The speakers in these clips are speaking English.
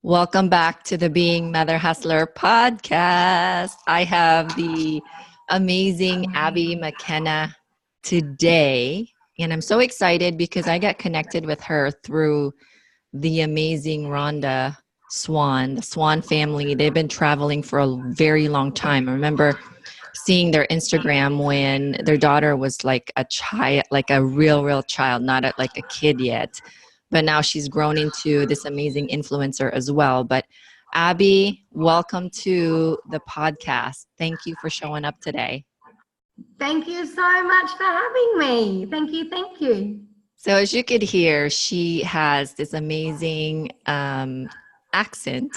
Welcome back to the Being Mother Hustler podcast. I have the amazing Abbey McKenna today, and I'm so excited because I got connected with her through the amazing Rhonda Swan, the Swan family. They've been traveling for a very long time. I remember seeing their Instagram when their daughter was like a child, like a real child, not like a kid yet. But now she's grown into this amazing influencer as well. But Abbey, welcome to the podcast. Thank you for showing up today. Thank you so much for having me. Thank you. Thank you. So as you could hear, she has this amazing accent,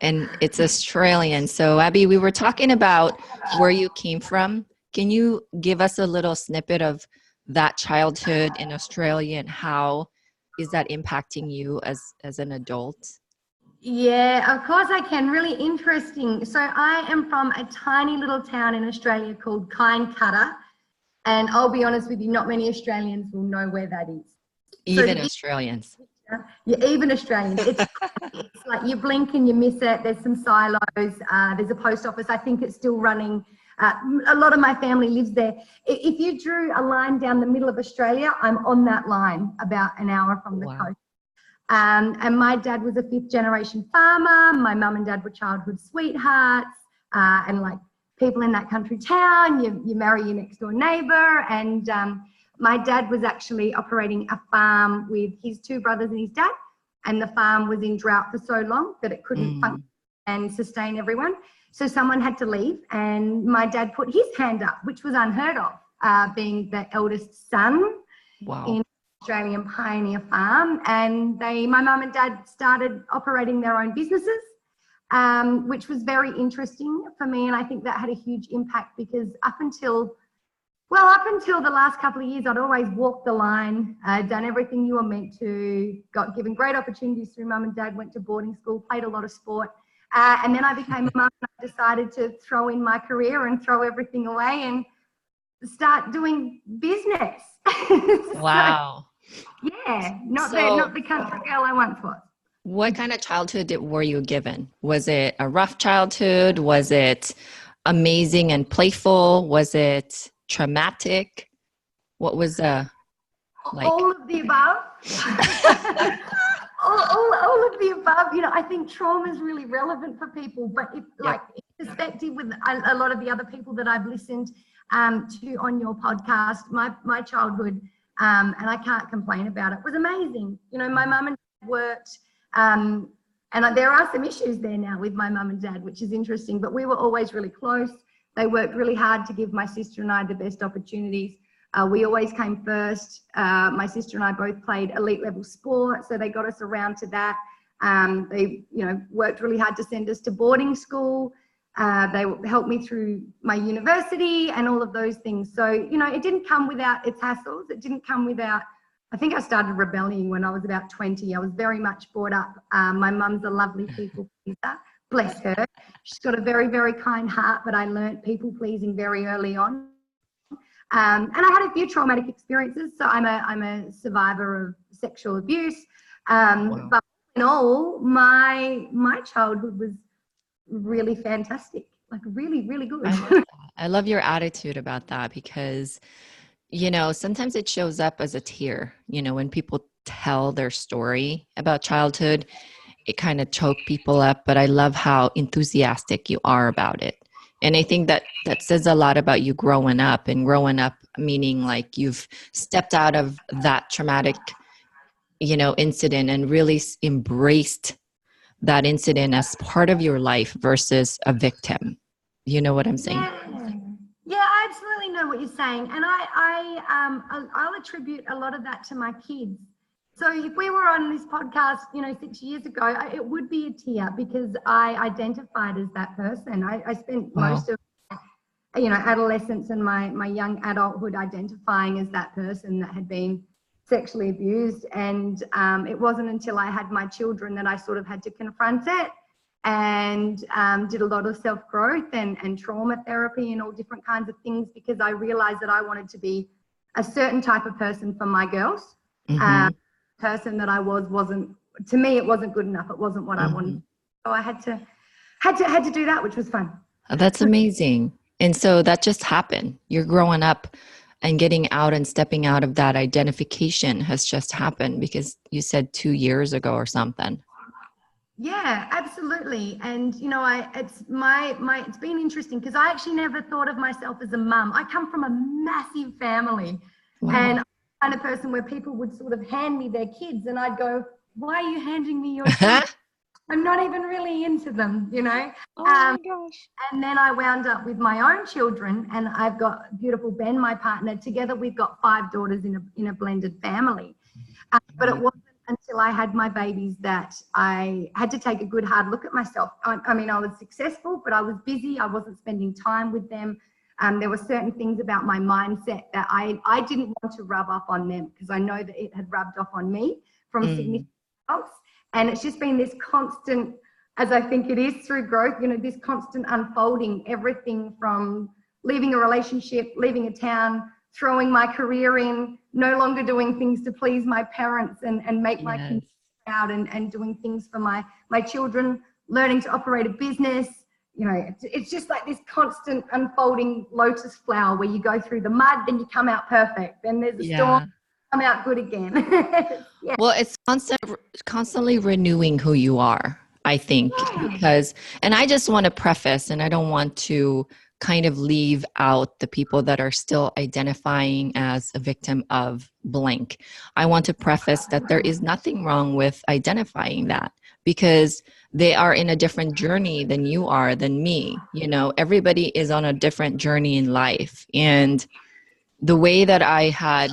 and it's Australian. So Abbey, we were talking about where you came from. Can you give us a little snippet of that childhood in Australia and how is that impacting you as an adult? Yeah, of course I can. Really interesting. So I am from a tiny little town in Australia called Kynecutter. And I'll be honest with you, not many Australians will know where that is. Even Australians. Yeah, even Australians. It's like you blink and you miss it. There's some silos. There's a post office. I think it's still running. A lot of my family lives there. If you drew a line down the middle of Australia, I'm on that line about an hour from the coast. And my dad was a fifth generation farmer. My mum and dad were childhood sweethearts. And like people in that country town, you marry your next door neighbour. And my dad was actually operating a farm with his two brothers and his dad. And the farm was in drought for so long that it couldn't function and sustain everyone. So someone had to leave, and my dad put his hand up, which was unheard of, being the eldest son in Australian pioneer farm. And my mum and dad started operating their own businesses, which was very interesting for me. And I think that had a huge impact because up until the last couple of years, I'd always walked the line, done everything you were meant to, got given great opportunities through mum and dad, went to boarding school, played a lot of sport. And then I became a mum and I decided to throw in my career and throw everything away and start doing business. Wow. So, yeah, not the country girl I once was. What kind of childhood were you given? Was it a rough childhood? Was it amazing and playful? Was it traumatic? What was like? All of the above. all of the above. You know, I think trauma is really relevant for people, but like in perspective with a lot of the other people that I've listened to on your podcast, my childhood, and I can't complain about it, was amazing. You know, my mum and dad worked, and there are some issues there now with my mum and dad, which is interesting, but we were always really close. They worked really hard to give my sister and I the best opportunities. We always came first. My sister and I both played elite level sport, so they got us around to that. They, worked really hard to send us to boarding school. They helped me through my university and all of those things. So, it didn't come without its hassles. It didn't come without, I think I started rebelling when I was about 20. I was very much brought up. My mum's a lovely people pleaser. Bless her. She's got a very, very kind heart, but I learnt people pleasing very early on. And I had a few traumatic experiences. So I'm a survivor of sexual abuse. But in all, my childhood was really fantastic, like really, really good. I love your attitude about that because, sometimes it shows up as a tear, when people tell their story about childhood, it kind of choke people up, but I love how enthusiastic you are about it. And I think that says a lot about you growing up, and growing up meaning like you've stepped out of that traumatic, incident and really embraced that incident as part of your life versus a victim. You know what I'm saying? Yeah, I absolutely know what you're saying. And I'll attribute a lot of that to my kids. So if we were on this podcast, 6 years ago, it would be a tear because I identified as that person. I spent most of, adolescence and my young adulthood identifying as that person that had been sexually abused. And it wasn't until I had my children that I sort of had to confront it and did a lot of self-growth and trauma therapy and all different kinds of things because I realized that I wanted to be a certain type of person for my girls. Person that I wasn't to me, it wasn't good enough. It wasn't what I wanted. So I had to do that, which was fun. That's amazing. And so that just happened. You're growing up and getting out and stepping out of that identification has just happened because you said 2 years ago or something. Yeah, absolutely. And it's been interesting because I actually never thought of myself as a mum. I come from a massive family. Wow. And I'm the kind of person where people would sort of hand me their kids and I'd go, why are you handing me your kids? I'm not even really into them, Oh my gosh. And then I wound up with my own children, and I've got beautiful Ben, my partner. Together we've got 5 daughters in a blended family. But it wasn't until I had my babies that I had to take a good hard look at myself. I mean, I was successful, but I was busy. I wasn't spending time with them. There were certain things about my mindset that I didn't want to rub off on them because I know that it had rubbed off on me from significant results. And it's just been this constant, as I think it is through growth, this constant unfolding, everything from leaving a relationship, leaving a town, throwing my career in, no longer doing things to please my parents and make my kids proud and doing things for my children, learning to operate a business. It's just like this constant unfolding lotus flower where you go through the mud, then you come out perfect. Then there's a storm, come out good again. Yeah. Well, it's constantly renewing who you are, I think, because, and I just want to preface, and I don't want to kind of leave out the people that are still identifying as a victim of blank. I want to preface that there is nothing wrong with identifying that because they are in a different journey than you are, than me. Everybody is on a different journey in life. And the way that I had,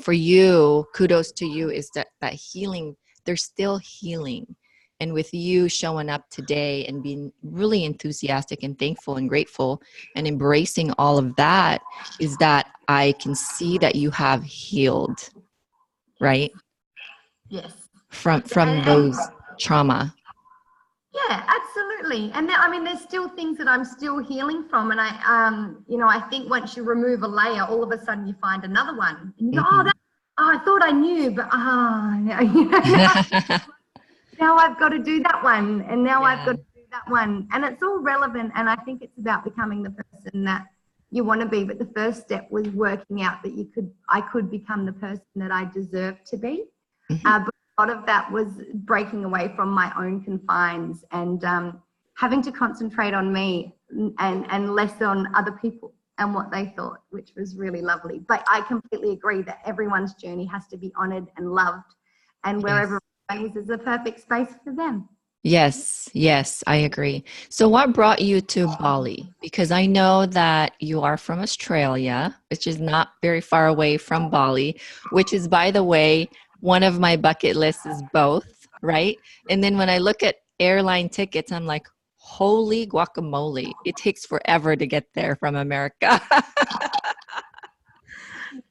for you, kudos to you, is that healing, there's still healing. And with you showing up today and being really enthusiastic and thankful and grateful and embracing all of that, is that I can see that you have healed, right? Yes. From those trauma. Yeah, absolutely. And there's still things that I'm still healing from. And I think once you remove a layer, all of a sudden you find another one. And you go, I thought I knew, but now I've got to do that one. And now I've got to do that one. And it's all relevant. And I think it's about becoming the person that you want to be. But the first step was working out that I could become the person that I deserve to be. But a lot of that was breaking away from my own confines and having to concentrate on me and less on other people and what they thought, which was really lovely. But I completely agree that everyone's journey has to be honoured and loved, and wherever it is a perfect space for them. Yes, I agree. So what brought you to Bali? Because I know that you are from Australia, which is not very far away from Bali, which is, by the way, one of my bucket lists is both, right? And then when I look at airline tickets, I'm like, holy guacamole. It takes forever to get there from America.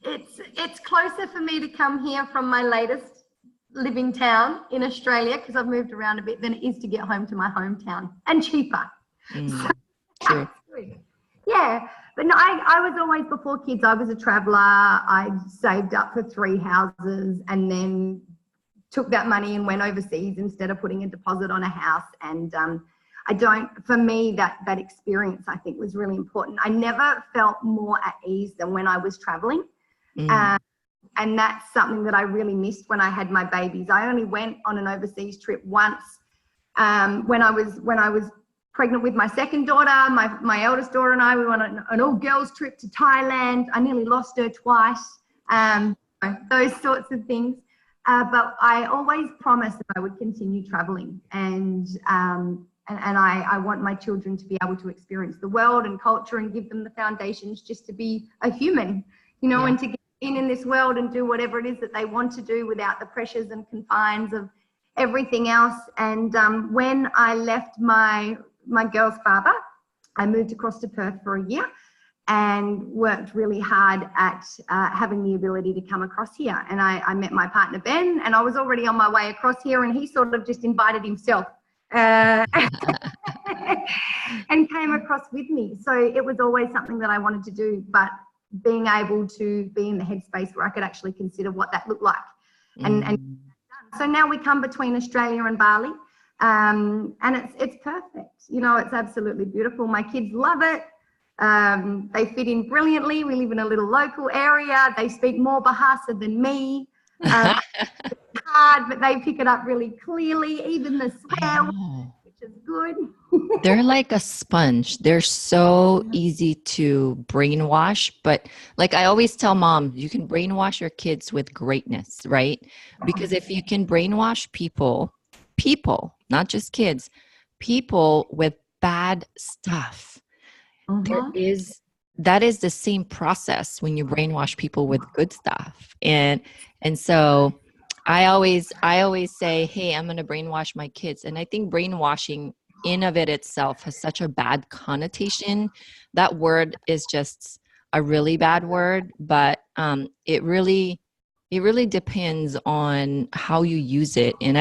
It's closer for me to come here from my latest living town in Australia, because I've moved around a bit, than it is to get home to my hometown, and cheaper. True. Yeah. But no, I was always, before kids, I was a traveler. I saved up for 3 houses and then took that money and went overseas instead of putting a deposit on a house. And for me, that experience, I think, was really important. I never felt more at ease than when I was traveling. And that's something that I really missed when I had my babies. I only went on an overseas trip once when I was pregnant with my second daughter. My eldest daughter and I, we went on an all-girls trip to Thailand. I nearly lost her twice, those sorts of things. But I always promised that I would continue traveling, and I want my children to be able to experience the world and culture and give them the foundations just to be a human, and to get in this world and do whatever it is that they want to do without the pressures and confines of everything else. And when I left my girl's father, I moved across to Perth for a year and worked really hard at having the ability to come across here. And I met my partner, Ben, and I was already on my way across here, and he sort of just invited himself and came across with me. So it was always something that I wanted to do, but being able to be in the headspace where I could actually consider what that looked like and So now we come between Australia and Bali, and it's perfect. You know, it's absolutely beautiful. My kids love it. They fit in brilliantly. We live in a little local area. They speak more Bahasa than me. It's hard, but they pick it up really clearly, even the swear, which is good. They're like a sponge. They're so easy to brainwash. But like I always tell moms, you can brainwash your kids with greatness, right? Because if you can brainwash people, not just kids, people with bad stuff, that is the same process when you brainwash people with good stuff. And so I always say, hey, I'm going to brainwash my kids. And I think brainwashing in of it itself has such a bad connotation. That word is just a really bad word, but it really depends on how you use it. And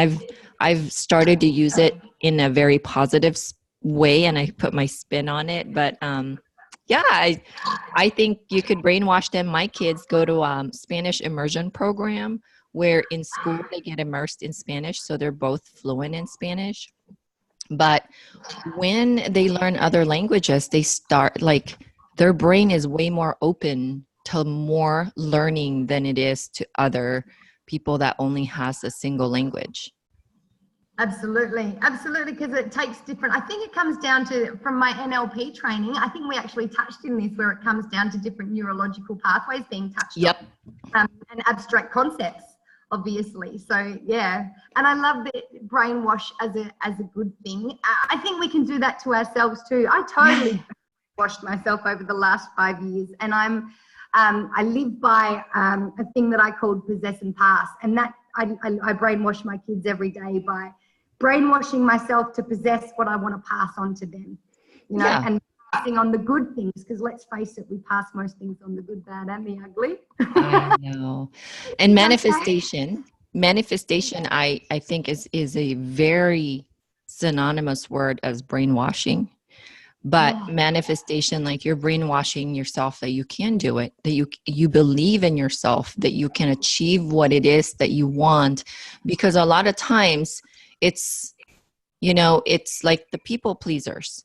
I've started to use it in a very positive way, and I put my spin on it. But yeah, I think you could brainwash them. My kids go to Spanish immersion program where in school they get immersed in Spanish, so they're both fluent in Spanish. But when they learn other languages, they start like their brain is way more open to more learning than it is to other people that only has a single language. Absolutely, because it takes different, I think it comes down to, from my NLP training, I think we actually touched in this, where it comes down to different neurological pathways being touched on, and abstract concepts, obviously. So yeah, and I love the brainwash as a good thing. I think we can do that to ourselves too. I totally washed myself over the last 5 years, and I live by a thing that I called possess and pass, and that I brainwash my kids every day by brainwashing myself to possess what I want to pass on to them, you know, and passing on the good things, because let's face it, we pass most things on, the good, bad, and the ugly. I know. And manifestation, I think is a very synonymous word as brainwashing. But manifestation, like you're brainwashing yourself that you can do it, that you believe in yourself, that you can achieve what it is that you want. Because a lot of times it's, you know, it's like the people pleasers.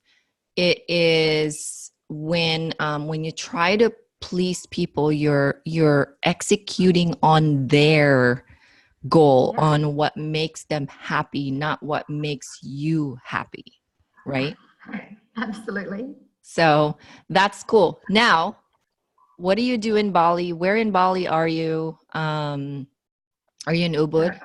It is when you try to please people, you're executing on their goal, on what makes them happy, not what makes you happy, right? Absolutely. So that's cool. Now, what do you do in Bali? Where in Bali are you? Are you in Ubud?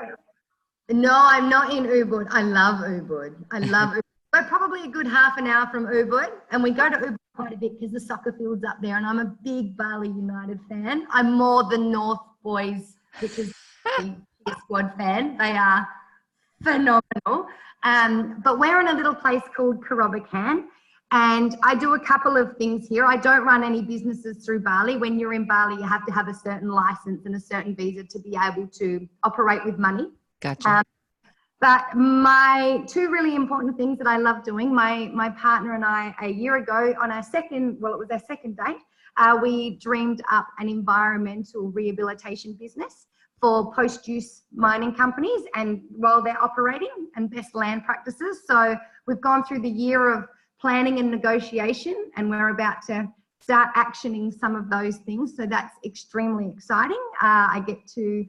No, I'm not in Ubud. I love Ubud. Ubud. We're probably a good half an hour from Ubud, and we go to Ubud quite a bit because the soccer field's up there, and I'm a big Bali United fan. I'm more the North Boys, which is a squad fan. They are phenomenal. But we're in a little place called Kerobokan, and I do a couple of things here. I don't run any businesses through Bali. When you're in Bali, you have to have a certain license and a certain visa to be able to operate with money. Gotcha. But my two really important things that I love doing, my partner and I, a year ago on our second date, we dreamed up an environmental rehabilitation business for post-use mining companies and while they're operating, and best land practices. So we've gone through the year of planning and negotiation, and we're about to start actioning some of those things. So that's extremely exciting. I get to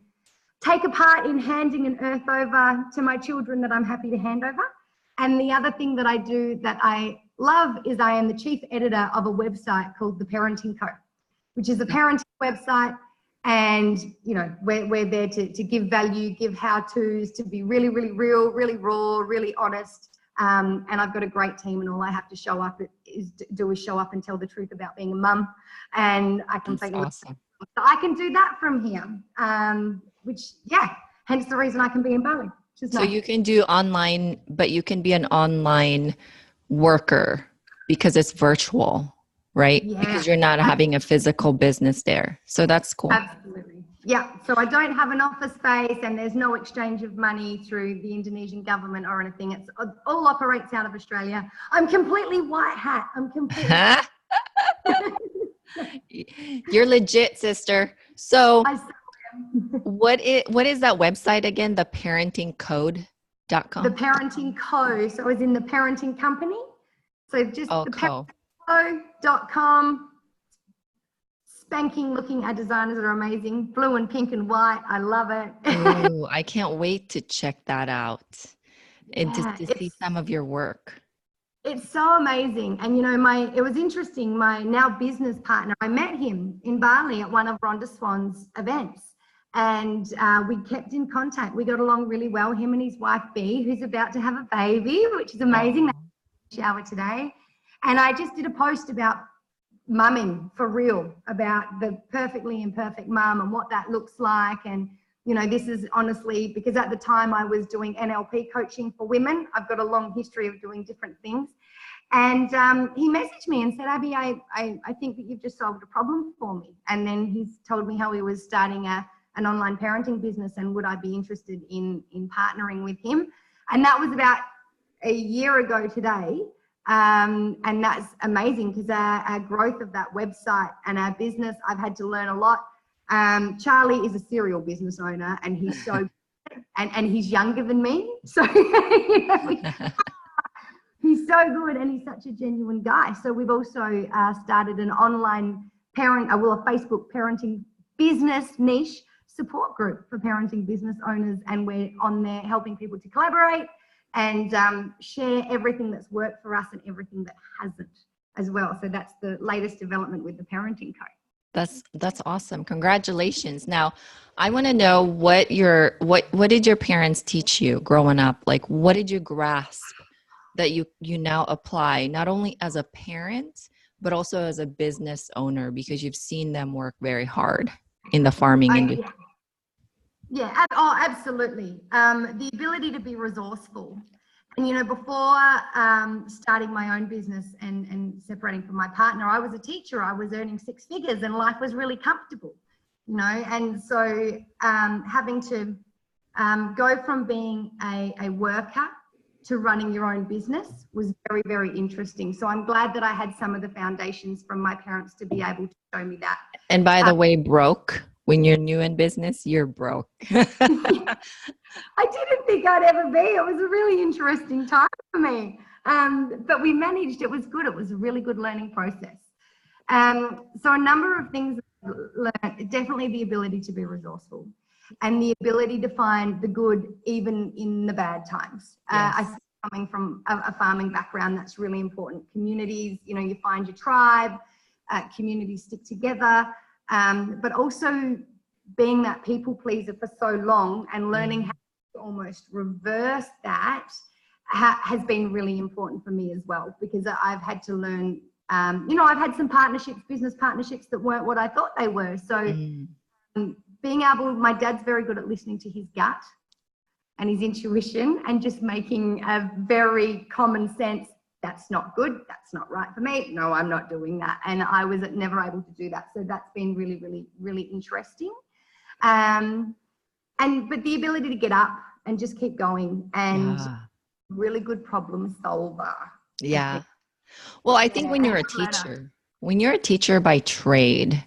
take a part in handing an earth over to my children that I'm happy to hand over. And the other thing that I do that I love is I am the chief editor of a website called The Parenting Co, which is a parenting website. And, you know, we're there to give value, give how-tos, to be really, really real, really raw, really honest. And I've got a great team, and all I have to show up is show up and tell the truth about being a mum. And I can take awesome. So I can do that from here, hence the reason I can be in Bali. So you can do online, but you can be an online worker because it's virtual, right? Yeah. Because you're not having a physical business there. So that's cool. Absolutely. Yeah. So I don't have an office space, and there's no exchange of money through the Indonesian government or anything. It's all operates out of Australia. I'm completely white hat. You're legit, sister. So What is that website again? The parentingcode.com? The Parenting Co. So I was in the Parenting Company. So just Oh, the co. parentingco.com. Spanking looking ad designers that are amazing. Blue and pink and white. I love it. Ooh, I can't wait to check that out and just Yeah, to see some of your work. it's so amazing. And you know, it was interesting. My now business partner, I met him in Bali at one of Rhonda Swan's events. And we kept in contact. We got along really well, him and his wife, B, who's about to have a baby, which is amazing. Shower today. And I just did a post about mumming for real, about the perfectly imperfect mum and what that looks like. And, you know, this is honestly, because at the time I was doing NLP coaching for women. I've got a long history of doing different things. And he messaged me and said, Abby, I think that you've just solved a problem for me. And then he's told me how he was starting an online parenting business and would I be interested in partnering with him. And that was about a year ago today. And that's amazing because our growth of that website and our business, I've had to learn a lot. Charlie is a serial business owner and he's so and he's younger than me. So you know, he's so good and he's such a genuine guy. So we've also started an online a Facebook parenting business niche support group for parenting business owners, and we're on there helping people to collaborate and share everything that's worked for us and everything that hasn't as well. So that's the latest development with the Parenting Co. That's awesome. Congratulations. Now, I want to know what did your parents teach you growing up? Like, what did you grasp that you now apply not only as a parent but also as a business owner, because you've seen them work very hard in the farming industry? Yeah, oh, absolutely. The ability to be resourceful. And, you know, before starting my own business and separating from my partner, I was a teacher. I was earning six figures and life was really comfortable, you know. And so having to go from being a worker to running your own business was very, very interesting. So I'm glad that I had some of the foundations from my parents to be able to show me that. And by the way, broke. When you're new in business, you're broke. I didn't think I'd ever be. It was a really interesting time for me. But we managed. It was good. It was a really good learning process. So a number of things learned, definitely the ability to be resourceful and the ability to find the good even in the bad times. Yes. I think coming from a farming background, that's really important. Communities, you know, you find your tribe, communities stick together. But also being that people pleaser for so long and learning how to almost reverse that has been really important for me as well, because I've had to learn, you know, I've had some business partnerships that weren't what I thought they were. So being able, my dad's very good at listening to his gut and his intuition and just making a very common sense, that's not good, that's not right for me, no, I'm not doing that. And I was never able to do that. So that's been really, really, really interesting. But the ability to get up and just keep going and really good problem solver. Yeah. Well, I think when you're a teacher by trade,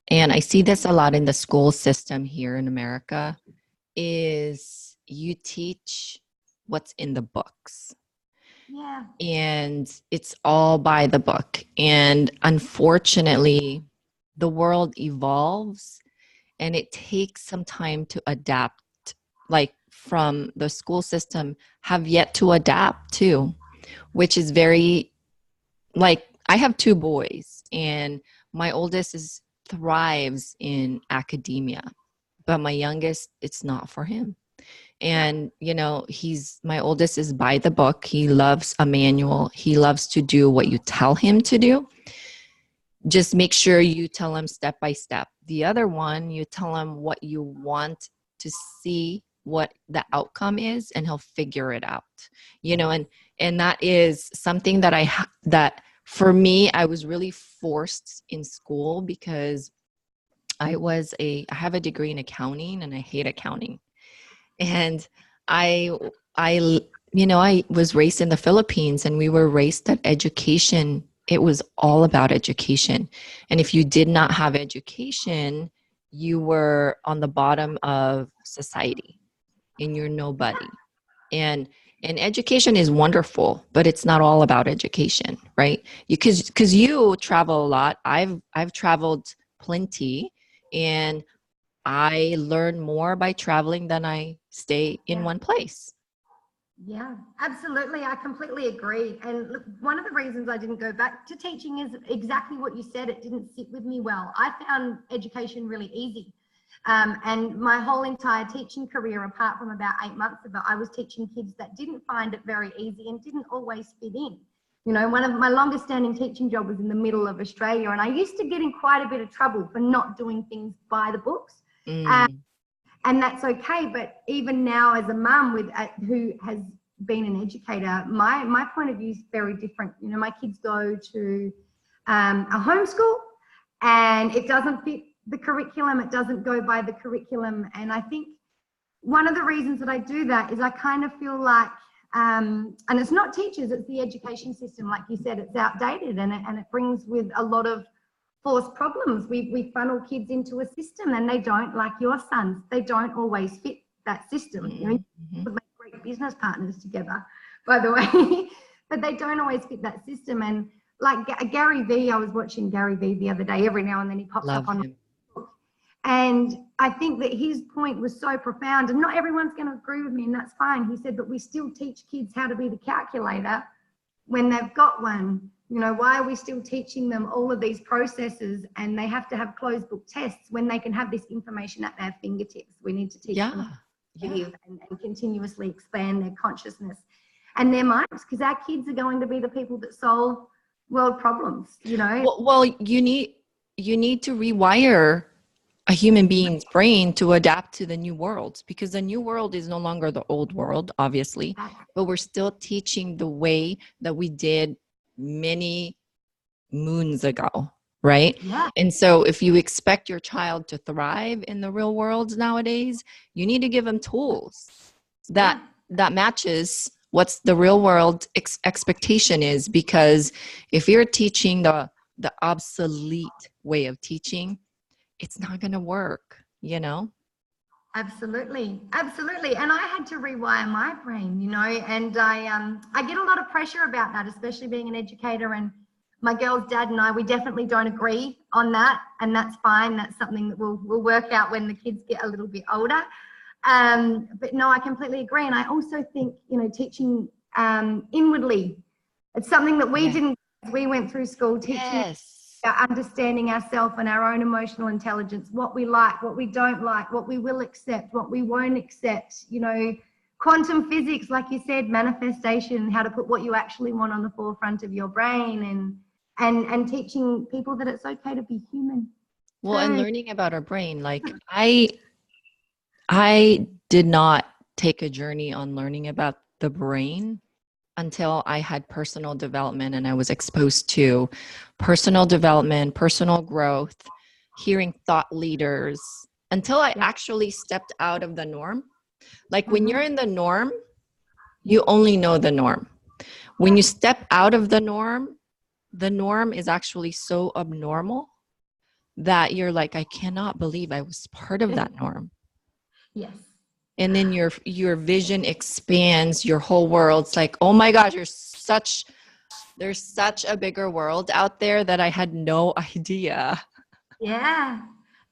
and I see this a lot in the school system here in America, is you teach what's in the books. Yeah. And it's all by the book. And unfortunately, the world evolves and it takes some time to adapt. Like from the school system have yet to adapt too, which is very, like, I have two boys and my oldest thrives in academia, but my youngest, it's not for him. And, you know, my oldest is by the book. He loves a manual. He loves to do what you tell him to do. Just make sure you tell him step by step. The other one, you tell him what you want to see, what the outcome is, and he'll figure it out, you know, and that is something that for me, I was really forced in school because I have a degree in accounting and I hate accounting. And I was raised in the Philippines and we were raised that education, it was all about education. And if you did not have education, you were on the bottom of society and you're nobody. And education is wonderful, but it's not all about education, right? Because you travel a lot. I've traveled plenty, and I learn more by traveling than I stay in one place. Yeah, absolutely. I completely agree. And look, one of the reasons I didn't go back to teaching is exactly what you said. It didn't sit with me well. I found education really easy. And my whole entire teaching career, apart from about 8 months ago, I was teaching kids that didn't find it very easy and didn't always fit in. You know, one of my longest standing teaching job was in the middle of Australia, and I used to get in quite a bit of trouble for not doing things by the books. And that's okay. But even now, as a mum who has been an educator, my point of view is very different. You know, my kids go to a homeschool, and it doesn't fit the curriculum. It doesn't go by the curriculum. And I think one of the reasons that I do that is I kind of feel like, and it's not teachers, it's the education system. Like you said, it's outdated, and it brings with a lot of forced problems. We funnel kids into a system, and they don't, like your sons, they don't always fit that system. You know, you make great business partners together, by the way, but they don't always fit that system. And like Gary Vee, I was watching Gary Vee the other day. Every now and then he pops up on him. And I think that his point was so profound, and not everyone's going to agree with me, and that's fine. He said, but we still teach kids how to be the calculator when they've got one. You know, why are we still teaching them all of these processes, and they have to have closed book tests when they can have this information at their fingertips? We need to teach them and continuously expand their consciousness and their minds, because our kids are going to be the people that solve world problems, you know. Well, you need to rewire a human being's brain to adapt to the new world, because the new world is no longer the old world, obviously, but we're still teaching the way that we did many moons ago, right? Yeah. And so if you expect your child to thrive in the real world nowadays, you need to give them tools that matches what's the real world expectation is. Because if you're teaching the obsolete way of teaching, it's not going to work, you know? Absolutely. Absolutely. And I had to rewire my brain, you know, and I get a lot of pressure about that, especially being an educator. And my girl's dad and I, we definitely don't agree on that. And that's fine. That's something that we'll work out when the kids get a little bit older. But no, I completely agree. And I also think, you know, teaching inwardly, it's something that we didn't, we went through school teaching. Understanding ourselves and our own emotional intelligence, what we like, what we don't like, what we will accept, what we won't accept, you know, quantum physics, like you said, manifestation, how to put what you actually want on the forefront of your brain, and teaching people that it's okay to be human. Well, and learning about our brain, like I did not take a journey on learning about the brain until I had personal development, and I was exposed to personal development, personal growth, hearing thought leaders, until I actually stepped out of the norm. Like when you're in the norm, you only know the norm. When you step out of the norm is actually so abnormal that you're like, I cannot believe I was part of that norm. Yes. And then your vision expands, your whole world's like, oh my gosh, there's such a bigger world out there that I had no idea. Yeah,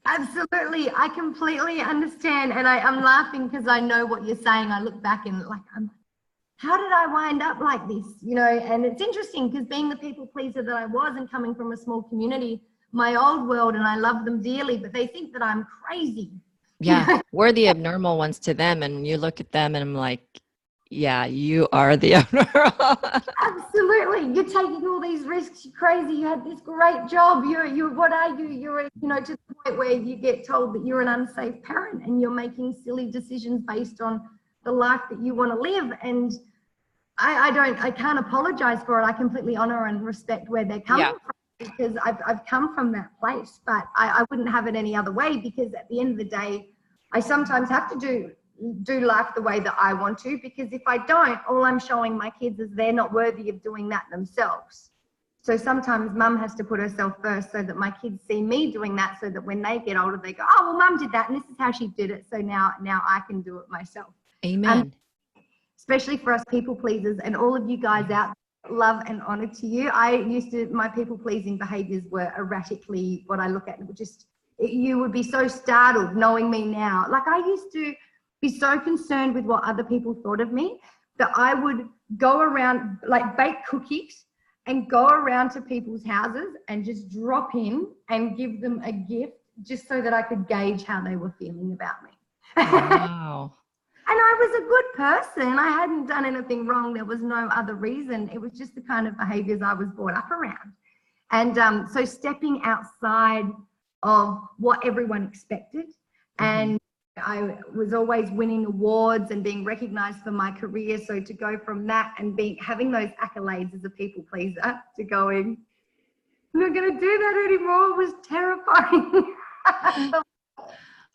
absolutely. I completely understand. And I'm laughing because I know what you're saying. I look back and like, how did I wind up like this? You know, and it's interesting because being the people pleaser that I was and coming from a small community, my old world, and I love them dearly, but they think that I'm crazy. Yeah, we're the abnormal ones to them, and you look at them and I'm like, yeah, you are the abnormal. Absolutely. You're taking all these risks. You're crazy. You had this great job. You're what are you? You're, you know, to the point where you get told that you're an unsafe parent and you're making silly decisions based on the life that you want to live. And I can't apologize for it. I completely honor and respect where they're coming from, because I've come from that place, but I wouldn't have it any other way, because at the end of the day, I sometimes have to do life the way that I want to, because if I don't, all I'm showing my kids is they're not worthy of doing that themselves. So sometimes mum has to put herself first so that my kids see me doing that, so that when they get older, they go, oh, well, mum did that and this is how she did it. So now I can do it myself. Amen. Especially for us people pleasers, and all of you guys out there, love and honor to you. My people pleasing behaviors were erratically what I look at. You would be so startled knowing me now. Like, I used to be so concerned with what other people thought of me that I would go around, like, bake cookies and go around to people's houses and just drop in and give them a gift just so that I could gauge how they were feeling about me. Wow. And I was a good person. I hadn't done anything wrong. There was no other reason. It was just the kind of behaviors I was brought up around. And so stepping outside of what everyone expected, and I was always winning awards and being recognized for my career. So to go from that and having those accolades as a people pleaser to going, I'm not going to do that anymore, was terrifying.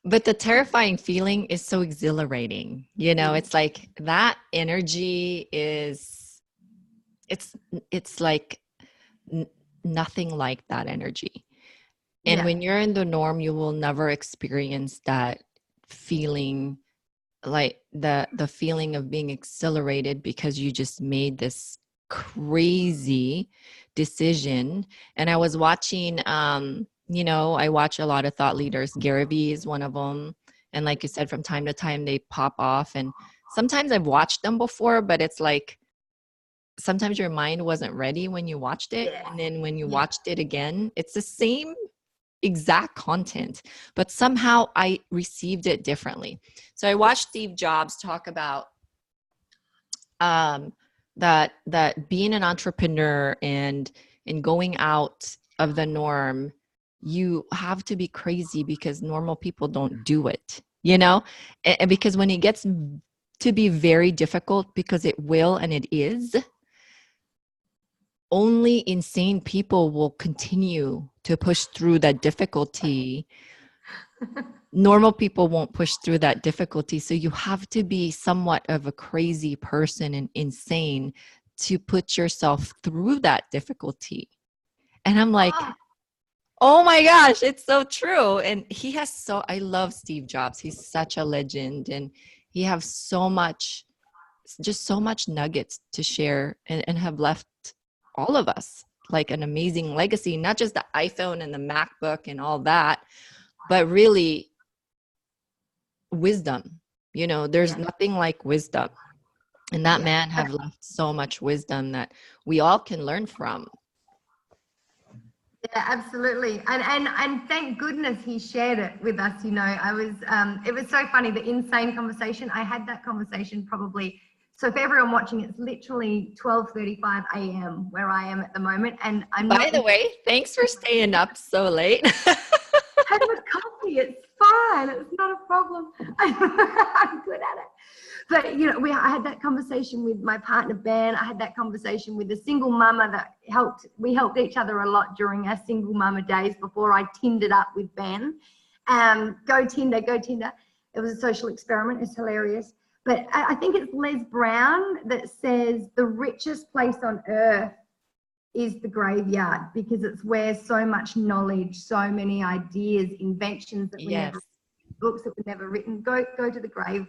But the terrifying feeling is so exhilarating. You know, it's like that energy is, it's like nothing like that energy. And when you're in the norm, you will never experience that feeling, like the feeling of being exhilarated because you just made this crazy decision. And I was watching, you know, I watch a lot of thought leaders. Gary Vee is one of them. And like you said, from time to time, they pop off. And sometimes I've watched them before, but it's like, sometimes your mind wasn't ready when you watched it. And then when you watched it again, it's the same exact content, but somehow I received it differently. So I watched Steve Jobs talk about that being an entrepreneur and going out of the norm, you have to be crazy because normal people don't do it, you know? And because when it gets to be very difficult, because it will, and it is, only insane people will continue to push through that difficulty. Normal people won't push through that difficulty. So you have to be somewhat of a crazy person and insane to put yourself through that difficulty. And I'm like, oh my gosh, it's so true. And I love Steve Jobs. He's such a legend, and he has so much nuggets to share, and have left all of us like an amazing legacy, not just the iPhone and the MacBook and all that, but really wisdom. You know, there's nothing like wisdom. And that man have left so much wisdom that we all can learn from. Yeah, absolutely. And thank goodness he shared it with us. You know, it was so funny, the insane conversation. I had that conversation probably, so for everyone watching, it's literally 12:35 a.m. where I am at the moment. And By the way, thanks for staying up so late. Have a coffee. It's fine. It's not a problem. I'm good at it. But, you know, I had that conversation with my partner, Ben. I had that conversation with a single mama that we helped each other a lot during our single mama days before I tindered up with Ben. Go Tinder. It was a social experiment. It's hilarious. But I think it's Les Brown that says the richest place on earth is the graveyard, because it's where so much knowledge, so many ideas, inventions that we never, books that were never written, go to the grave,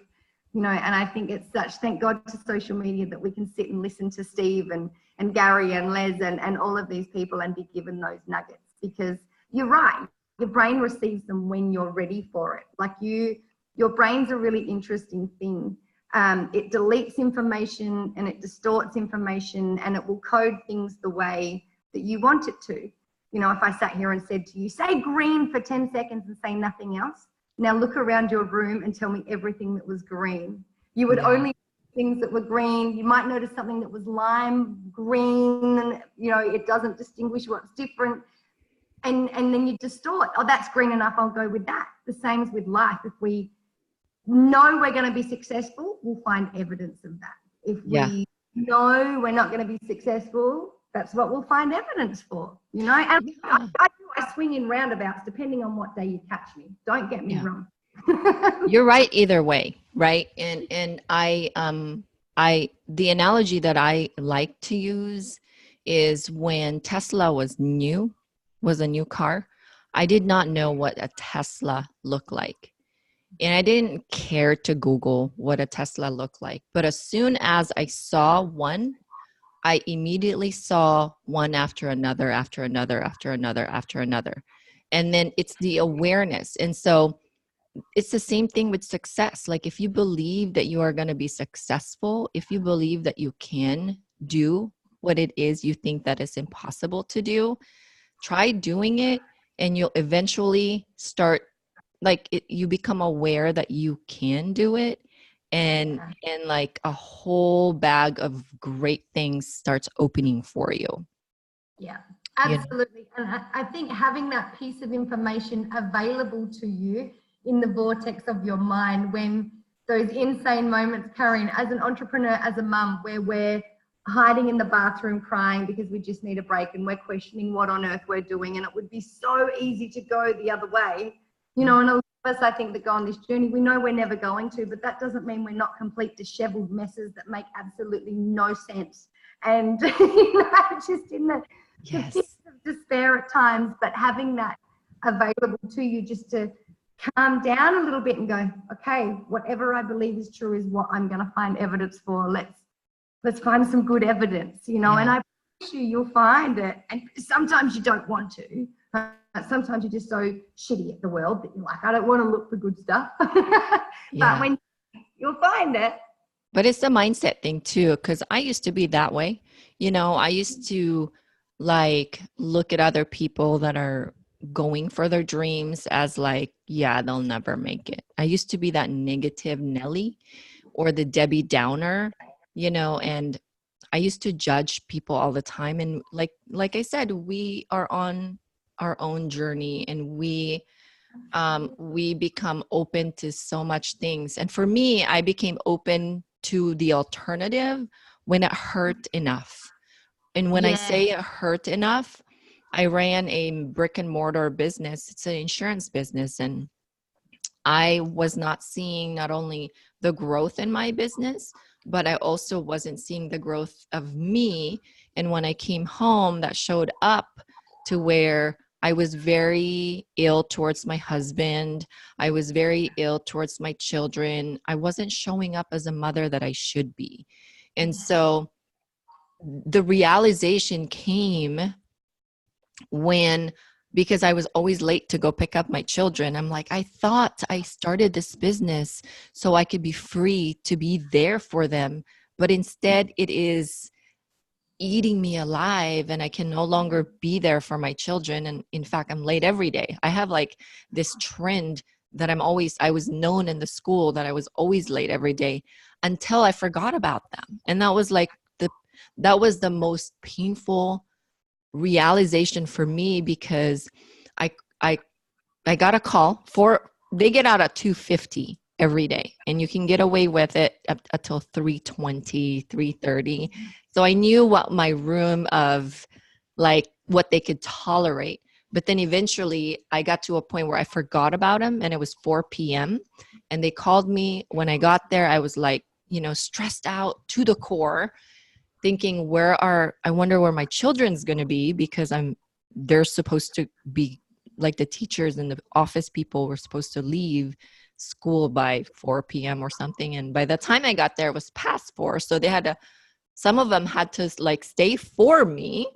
you know. And I think it's thank God to social media that we can sit and listen to Steve and Gary and Les and all of these people and be given those nuggets, because you're right, your brain receives them when you're ready for it. Like your brain's a really interesting thing. It deletes information and it distorts information, and it will code things the way that you want it to. You know, if I sat here and said to you, say green for 10 seconds and say nothing else. Now look around your room and tell me everything that was green. You would only things that were green. You might notice something that was lime green, and, you know, it doesn't distinguish what's different. And then you distort. Oh, that's green enough, I'll go with that. The same as with life. If we know we're going to be successful, we'll find evidence of that. If we know we're not going to be successful, that's what we'll find evidence for, you know. And I swing in roundabouts depending on what day you catch me. Don't get me wrong. You're right either way, right? And I the analogy that I like to use is when Tesla was a new car. I did not know what a Tesla looked like. And I didn't care to Google what a Tesla looked like. But as soon as I saw one, I immediately saw one after another, after another, after another, after another. And then it's the awareness. And so it's the same thing with success. Like if you believe that you are going to be successful, if you believe that you can do what it is you think that is impossible to do, try doing it and you'll eventually start you become aware that you can do it, and like a whole bag of great things starts opening for you. Yeah, absolutely. And I think having that piece of information available to you in the vortex of your mind when those insane moments, Karen, as an entrepreneur, as a mum, where we're hiding in the bathroom crying because we just need a break and we're questioning what on earth we're doing, and it would be so easy to go the other way, you know, and a lot of us, I think, that go on this journey, we know we're never going to, but that doesn't mean we're not complete disheveled messes that make absolutely no sense. And, you know, just in the pits of despair at times, but having that available to you just to calm down a little bit and go, okay, whatever I believe is true is what I'm going to find evidence for. Let's find some good evidence, you know, and I promise you'll find it. And sometimes you don't want to. Sometimes you're just so shitty at the world that you're like, I don't want to look for good stuff. But when you'll find it. But it's a mindset thing too, because I used to be that way. You know, I used to like look at other people that are going for their dreams as like, yeah, they'll never make it. I used to be that negative Nelly or the Debbie Downer, you know, and I used to judge people all the time. And like I said, we are on our own journey, and we become open to so much things. And for me, I became open to the alternative when it hurt enough. And when I say it hurt enough, I ran a brick and mortar business. It's an insurance business. And I was not seeing not only the growth in my business, but I also wasn't seeing the growth of me. And when I came home, that showed up to where I was very ill towards my husband. I was very ill towards my children. I wasn't showing up as a mother that I should be. And so the realization came because I was always late to go pick up my children. I'm like, I thought I started this business so I could be free to be there for them. But instead it is eating me alive, and I can no longer be there for my children. And in fact, I'm late every day. I have like this trend that I was known in the school that I was always late every day until I forgot about them. And that was like that was the most painful realization for me, because I got a call they get out at 2:50 every day, and you can get away with it up until 3:20, 3:30. So I knew what my room of like what they could tolerate. But then eventually I got to a point where I forgot about them, and it was 4 p.m. and they called me. When I got there, I was like, you know, stressed out to the core, thinking, I wonder where my children's going to be, because they're supposed to be like the teachers and the office people were supposed to leave school by 4 p.m. or something. And by the time I got there, it was past 4. So some of them had to like stay for me,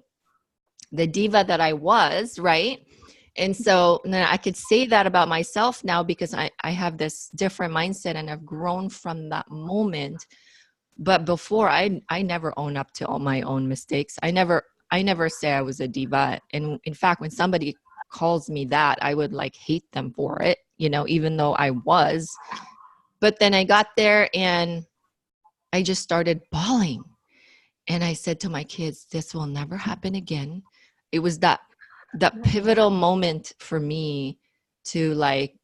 the diva that I was, right? And so then I could say that about myself now, because I have this different mindset and I've grown from that moment. But before, I never own up to all my own mistakes. I never say I was a diva. And in fact, when somebody calls me that, I would like hate them for it, you know, even though I was. But then I got there and I just started bawling. And I said to my kids, this will never happen again. It was that pivotal moment for me to like,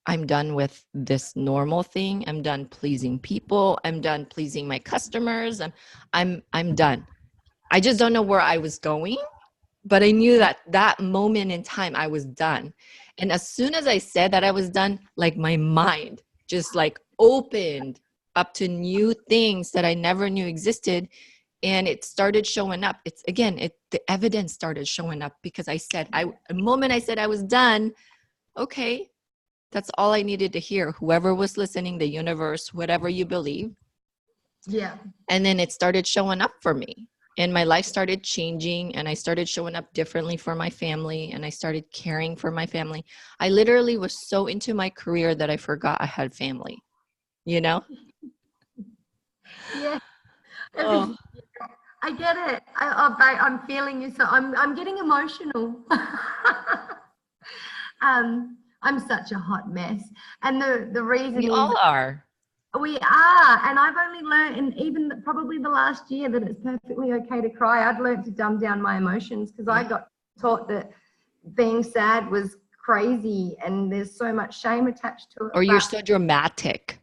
I'm done with this normal thing. I'm done pleasing people. I'm done pleasing my customers. I'm done. I just don't know where I was going, but I knew that moment in time I was done. And as soon as I said that I was done, like my mind just like opened up to new things that I never knew existed. And it started showing up. It's again, the evidence started showing up because I said, the moment I said I was done, okay, that's all I needed to hear. Whoever was listening, the universe, whatever you believe. Yeah. And then it started showing up for me. And my life started changing, and I started showing up differently for my family, and I started caring for my family. I literally was so into my career that I forgot I had family, you know? Yeah. Oh. I get it. I'm feeling you. So I'm getting emotional. I'm such a hot mess. And the reason We is all are. we are. And I've only learned, and even probably the last year, that it's perfectly okay to cry. I'd learned to dumb down my emotions because I got taught that being sad was crazy and there's so much shame attached to it. Or you're so dramatic.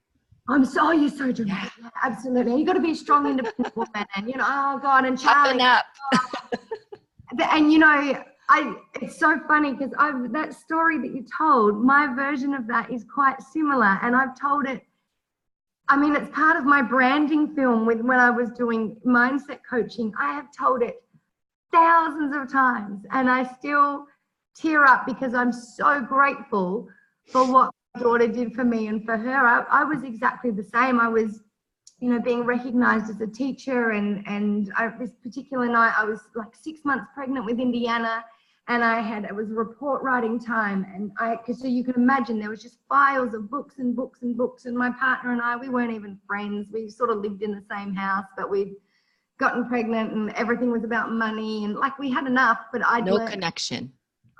You're so dramatic. Yeah, absolutely. You got to be a strong, independent woman, and oh God, and Toughen Charlie. up. And it's so funny because that story that you told, my version of that is quite similar, and I've told it. I mean, it's part of my branding film when I was doing mindset coaching. I have told it thousands of times, and I still tear up because I'm so grateful for what my daughter did for me and for her. I was exactly the same. I was, being recognized as a teacher, and this particular night I was like 6 months pregnant with Indiana, and it was report writing time, and so you can imagine there was just files of books and books and books, and my partner and I, we weren't even friends. We sort of lived in the same house, but we'd gotten pregnant and everything was about money, and like we had enough, but No connection.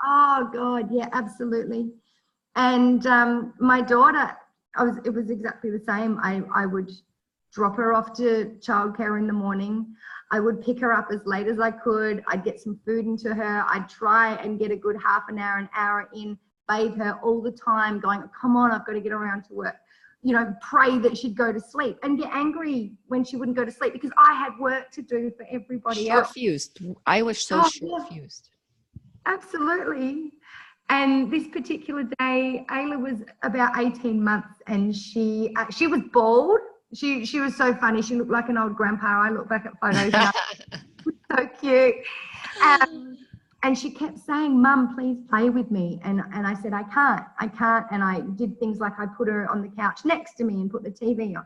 Oh God, yeah, absolutely. And my daughter, it was exactly the same. I would drop her off to childcare in the morning. I would pick her up as late as I could. I'd get some food into her. I'd try and get a good half an hour in, bathe her all the time, going, come on, I've got to get around to work. Pray that she'd go to sleep, and get angry when she wouldn't go to sleep because I had work to do for everybody else. Short-fused. I was so short-fused. Absolutely. And this particular day, Ayla was about 18 months, and she was bald. She was so funny. She looked like an old grandpa. I look back at photos now. So cute. And she kept saying, Mum, please play with me. And I said, I can't. And I did things like I put her on the couch next to me and put the TV on.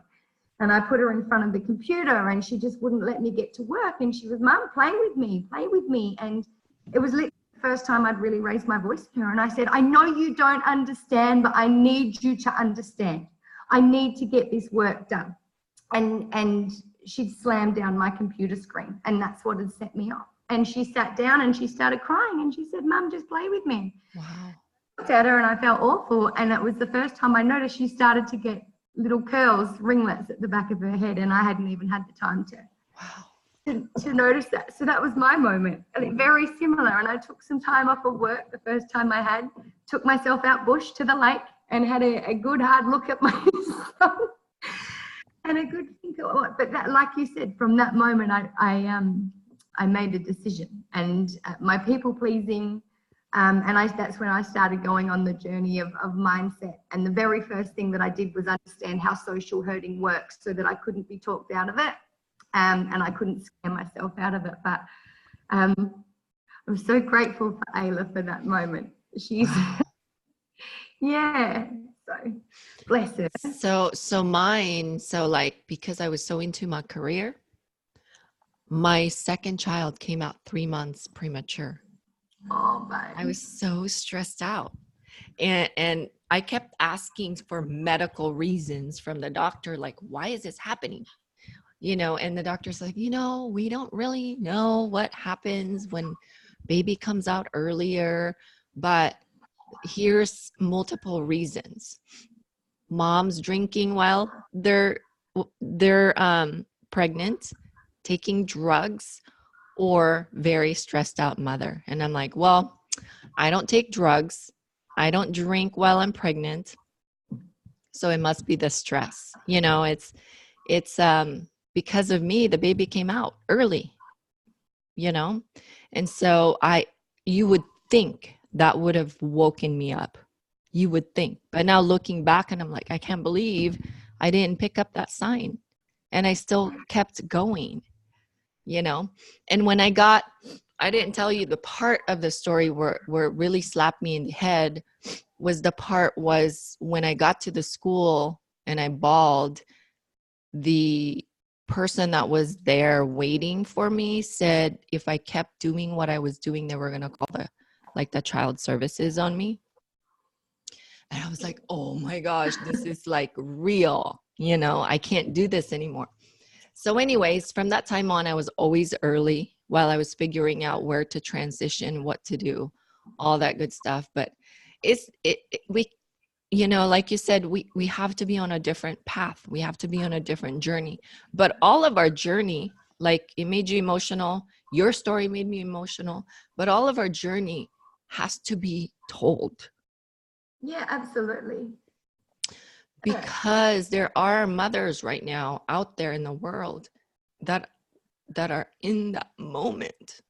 And I put her in front of the computer, and she just wouldn't let me get to work. And she was, Mum, play with me. And it was literally the first time I'd really raised my voice to her. And I said, I know you don't understand, but I need you to understand. I need to get this work done. And she'd slammed down my computer screen, and that's what had set me off. And she sat down and she started crying, and she said, Mum, just play with me. Wow. I looked at her and I felt awful. And it was the first time I noticed she started to get little curls, ringlets at the back of her head, and I hadn't even had the time to notice that. So that was my moment. I think very similar. And I took some time off of work the first time I took myself out bush to the lake and had a good hard look at myself and a good think of what. But that, like you said, from that moment I made a decision, and my people pleasing. That's when I started going on the journey of mindset. And the very first thing that I did was understand how social hurting works, so that I couldn't be talked out of it, and I couldn't scare myself out of it. But I'm so grateful for Ayla for that moment. She's, yeah, so bless her. Because I was so into my career, my second child came out 3 months premature. Oh, babe. I was so stressed out. And I kept asking for medical reasons from the doctor, like, why is this happening? And the doctor's like, we don't really know what happens when baby comes out earlier, but here's multiple reasons. Moms drinking while they're pregnant, taking drugs, or very stressed out mother. And I'm like, well, I don't take drugs. I don't drink while I'm pregnant. So it must be the stress. It's because of me, the baby came out early, And so you would think that would have woken me up. You would think. But now looking back, and I'm like, I can't believe I didn't pick up that sign. And I still kept going. you know. And when I didn't tell you the part of the story where it really slapped me in the head was when I got to the school and I bawled. The person that was there waiting for me said if I kept doing what I was doing, they were going to call the child services on me. And I was like, oh my gosh, this is like real, I can't do this anymore. So anyways, from that time on, I was always early while I was figuring out where to transition, what to do, all that good stuff. But like you said, we have to be on a different path. We have to be on a different journey. But all of our journey, like it made you emotional, your story made me emotional, but all of our journey has to be told. Yeah, absolutely. Because there are mothers right now out there in the world that are in that moment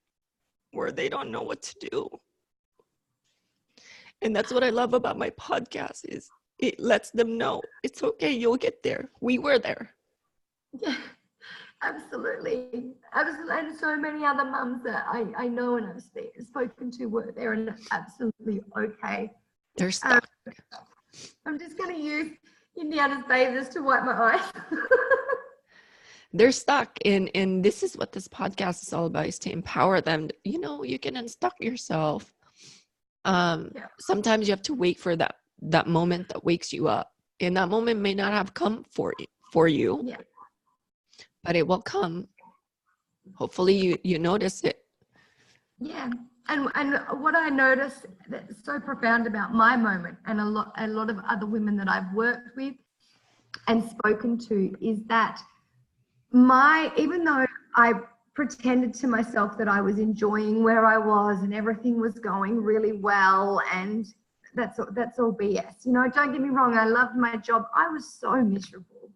where they don't know what to do. And that's what I love about my podcast is it lets them know it's okay, you'll get there. We were there. Yeah, absolutely. Absolutely. And so many other mums that I know and I've spoken to were there and it's absolutely okay. They're stuck. I'm just going to use Indiana's bathers to wipe my eyes. They're stuck. And this is what this podcast is all about, is to empower them. You can unstuck yourself. Sometimes you have to wait for that moment that wakes you up. And that moment may not have come for you. Yeah. But it will come. Hopefully you notice it. Yeah. And what I noticed that's so profound about my moment and a lot of other women that I've worked with and spoken to is that even though I pretended to myself that I was enjoying where I was and everything was going really well, and that's all BS. Don't get me wrong, I loved my job. I was so miserable.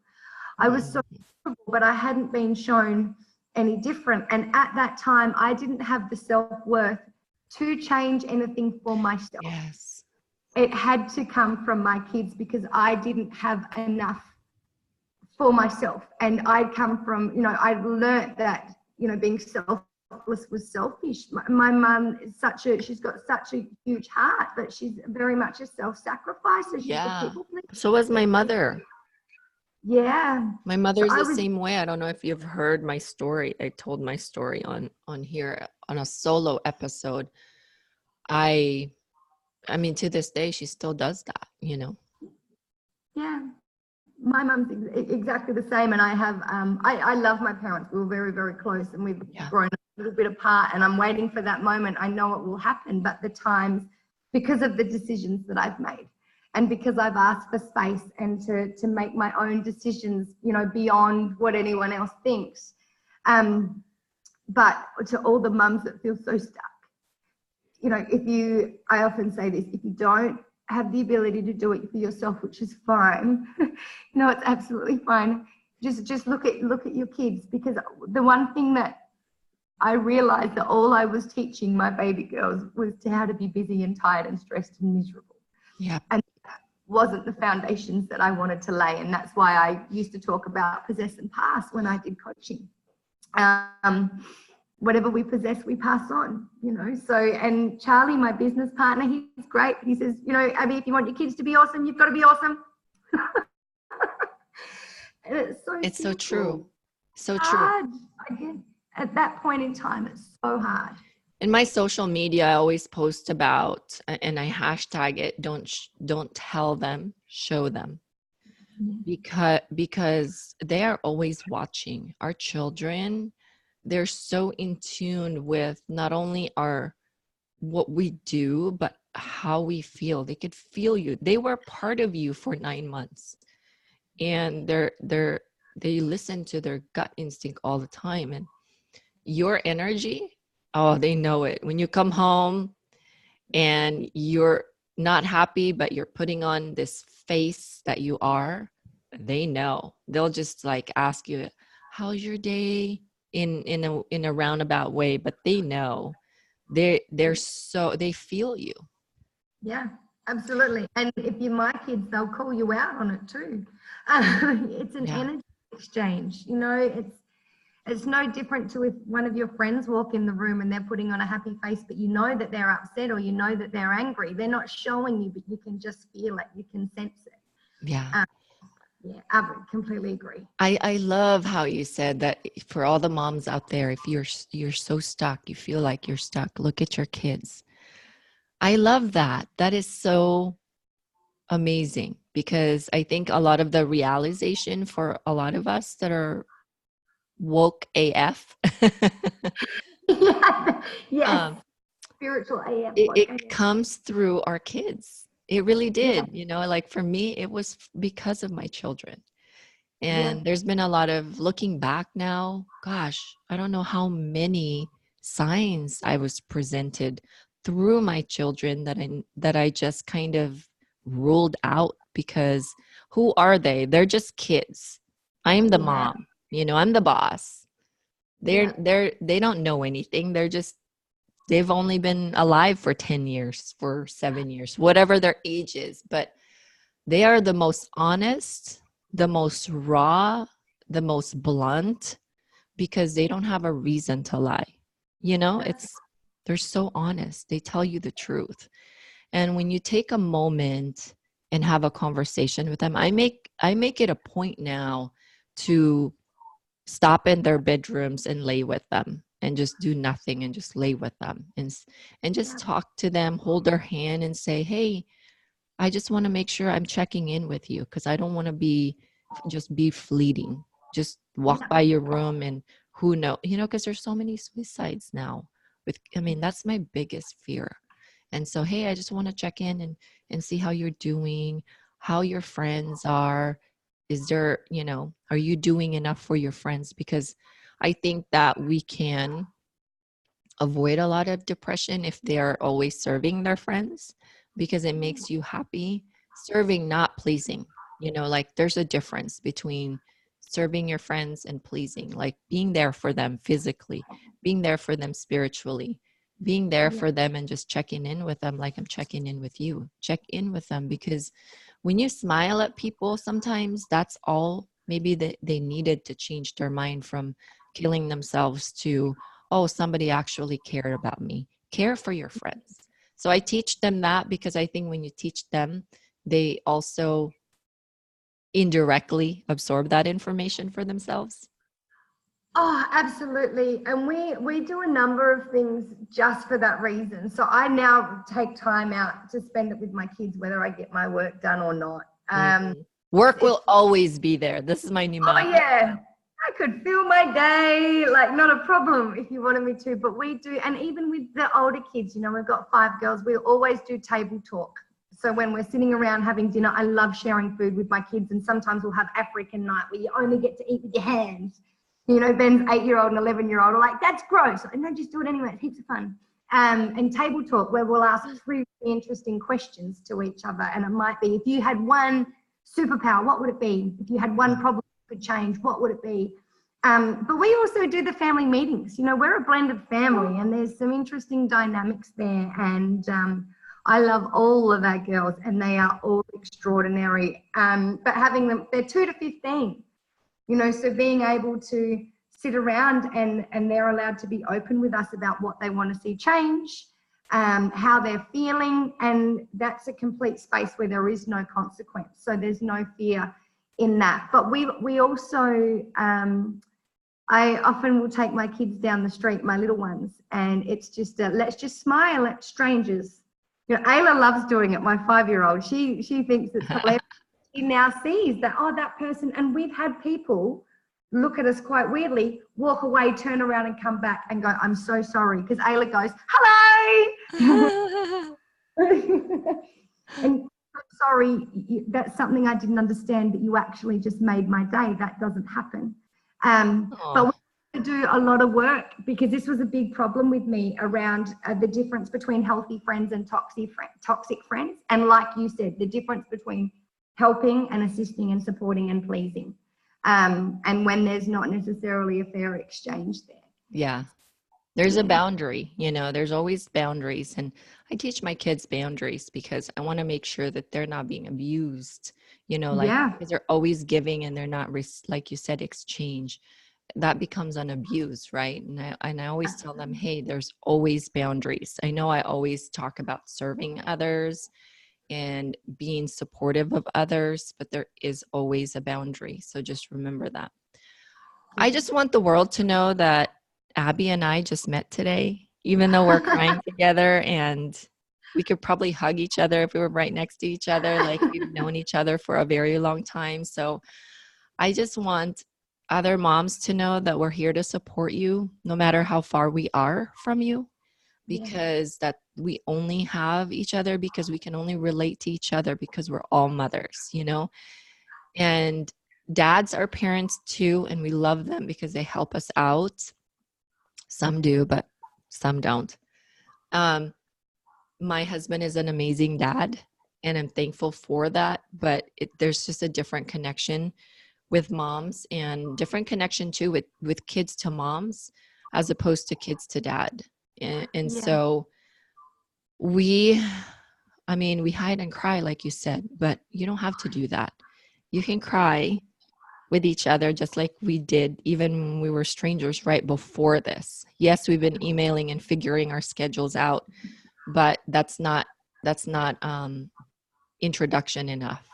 But I hadn't been shown any different. And at that time, I didn't have the self-worth to change anything for myself. Yes. It had to come from my kids because I didn't have enough for myself. And I'd come from, I'd learnt that, being selfless was selfish. My mum is she's got such a huge heart, but she's very much a self-sacrificer. She's a people pleaser. So was my mother. Yeah. My mother's the same way. I don't know if you've heard my story. I told my story on here on a solo episode. I mean, to this day, she still does that, Yeah. My mum's exactly the same. And I have, I love my parents. We were very, very close and we've grown a little bit apart, and I'm waiting for that moment. I know it will happen, but the times, because of the decisions that I've made, and because I've asked for space and to make my own decisions, beyond what anyone else thinks. But to all the mums that feel so stuck, I often say this, if you don't have the ability to do it for yourself, which is fine, it's absolutely fine. Just look at your kids, because the one thing that I realized that all I was teaching my baby girls was how to be busy and tired and stressed and miserable. Yeah. And wasn't the foundations that I wanted to lay. And that's why I used to talk about possess and pass when I did coaching. Whatever we possess, we pass on, So, and Charlie, my business partner, he's great. He says, Abby, if you want your kids to be awesome, you've got to be awesome. And it's so true. So hard. true. At that point in time, it's so hard. In my social media, I always post about, and I hashtag it, don't tell them, show them. Because they are always watching. Our children, they're so in tune with not only what we do, but how we feel. They could feel you. They were part of you for 9 months. And they listen to their gut instinct all the time. And your energy, oh, they know it. When you come home and you're not happy, but you're putting on this face that you are, they know. They'll just like ask you, how's your day, in a roundabout way, but they know. They feel you. Yeah, absolutely. And if you're my kids, they'll call you out on it too. It's an energy exchange, It's no different to if one of your friends walk in the room and they're putting on a happy face, but you know that they're upset or you know that they're angry. They're not showing you, but you can just feel it. You can sense it. Yeah. Yeah, I completely agree. I love how you said that for all the moms out there, if you're so stuck, you feel like you're stuck, look at your kids. I love that. That is so amazing because I think a lot of the realization for a lot of us that are woke AF, Yeah, yes, um, spiritual AF. it comes through our kids. It really Yeah, did. You know, like for me, it was because of my children. yeah, And there's been a lot of looking back now. Gosh, I don't know how many signs I was presented through my children that I just kind of ruled out because who are they? They're just kids. I'm the yeah, mom. You know, I'm the boss. yeah, They don't know anything. They've only been alive for 10 years, for 7 years, whatever their age is, but they are the most honest, the most raw, the most blunt because they don't have a reason to lie. You know, they're so honest. They tell you the truth. And when you take a moment and have a conversation with them, I make it a point now to stop in their bedrooms and lay with them and just do nothing and just lay with them and just yeah, talk to them, hold their hand and say, "Hey, I just want to make sure I'm checking in with you because I don't want to be fleeting. Just walk yeah, by your room and who know, because there's so many suicides now. I mean, that's my biggest fear. And so, hey, I just want to check in and see how you're doing, how your friends are. Is there, are you doing enough for your friends? Because I think that we can avoid a lot of depression if they're always serving their friends because it makes you happy. Serving, not pleasing. Like there's a difference between serving your friends and pleasing, like being there for them physically, being there for them spiritually, being there yeah, for them and just checking in with them like I'm checking in with you. Check in with them because when you smile at people, sometimes that's all maybe they needed to change their mind from killing themselves to, oh, somebody actually cared about me. Care for your friends. So I teach them that because I think when you teach them, they also indirectly absorb that information for themselves. Oh, absolutely. And we do a number of things just for that reason. So I now take time out to spend it with my kids, whether I get my work done or not. Mhm. Work It's will always be there. This is my new Oh mantra. yeah, I could fill my day, like not a problem if you wanted me to. But we do, and even with the older kids, we've got 5 girls. We always do table talk. So when we're sitting around having dinner, I love sharing food with my kids, and sometimes we'll have African night where you only get to eat with your hands. Ben's 8-year-old and 11-year-old are like, "That's gross." And no, just do it anyway. It's heaps of fun. And table talk where we'll ask 3 really interesting questions to each other, and it might be, if you had one superpower, what would it be? If you had one problem could change, what would it be? But we also do the family meetings. We're a blended family and there's some interesting dynamics there. And I love all of our girls and they are all extraordinary. But having them, they're 2 to 15, so being able to sit around and they're allowed to be open with us about what they want to see change, how they're feeling, and that's a complete space where there is no consequence. So there's no fear in that. But we also, I often will take my kids down the street, my little ones, and it's just let's just smile at strangers. Ayla loves doing it, my 5-year-old. She thinks it's hilarious. She now sees that, oh, that person, and we've had people look at us quite weirdly, walk away, turn around and come back and go, "I'm so sorry," because Ayla goes, "Hello." And sorry, that's something I didn't understand, but you actually just made my day. That doesn't happen. But we do a lot of work because this was a big problem with me around the difference between healthy friends and toxic friends. And like you said, the difference between helping and assisting and supporting and pleasing. And when there's not necessarily a fair exchange there. Yeah. There's a boundary, there's always boundaries. And I teach my kids boundaries because I want to make sure that they're not being abused, like Yeah. because they're always giving and they're not, like you said, exchange. that becomes an abuse, right? And I always tell them, hey, there's always boundaries. I know I always talk about serving others and being supportive of others, but there is always a boundary. So just remember that. I just want the world to know that Abby and I just met today, even though we're crying together, and we could probably hug each other if we were right next to each other, like we've known each other for a very long time. So I just want other moms to know that we're here to support you no matter how far we are from you, because that we only have each other, because we can only relate to each other because we're all mothers, you know? And dads are parents too, and we love them because they help us out. Some do, but some don't. My husband is an amazing dad, and I'm thankful for that, but there's just a different connection with moms, and different connection too with kids to moms as opposed to kids to dad. And so we hide and cry, like you said, but you don't have to do that. You can cry with each other just like we did even when we were strangers right before this. Yes, we've been emailing and figuring our schedules out, but that's not introduction enough.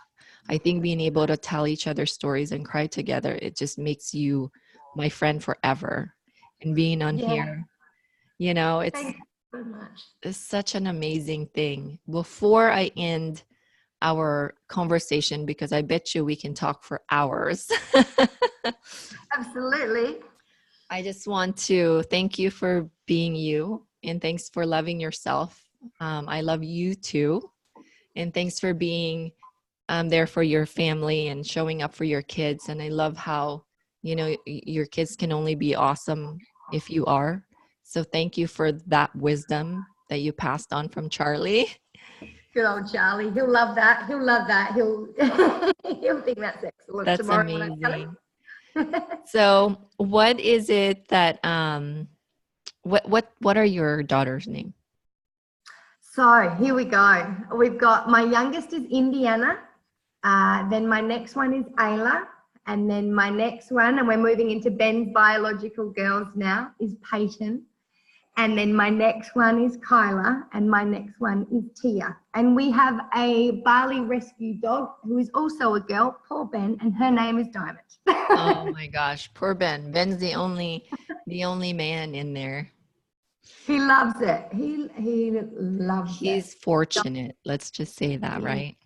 I think being able to tell each other stories and cry together, it just makes you my friend forever. And being on here, you know, it's such an amazing thing. Before I end our conversation, because I bet you we can talk for hours. Absolutely. I just want to thank you for being you, and thanks for loving yourself. I love you too. And thanks for being there for your family and showing up for your kids. And I love how, you know, your kids can only be awesome if you are. So thank you for that wisdom that you passed on from Charlie. Good old Charlie. He'll love that. He'll love that. He'll think that's excellent. That's tomorrow amazing. So what is it that what are your daughter's name? So here we go. We've got, my youngest is Indiana. Then my next one is Ayla. And then my next one, and we're moving into Ben's biological girls now, is Peyton. And then my next one is Kyla, and my next one is Tia. And we have a Bali rescue dog who is also a girl, poor Ben, and her name is Diamond. Oh my gosh, poor Ben. Ben's the only man in there. He loves it. He loves it. He's fortunate. Let's just say that, right?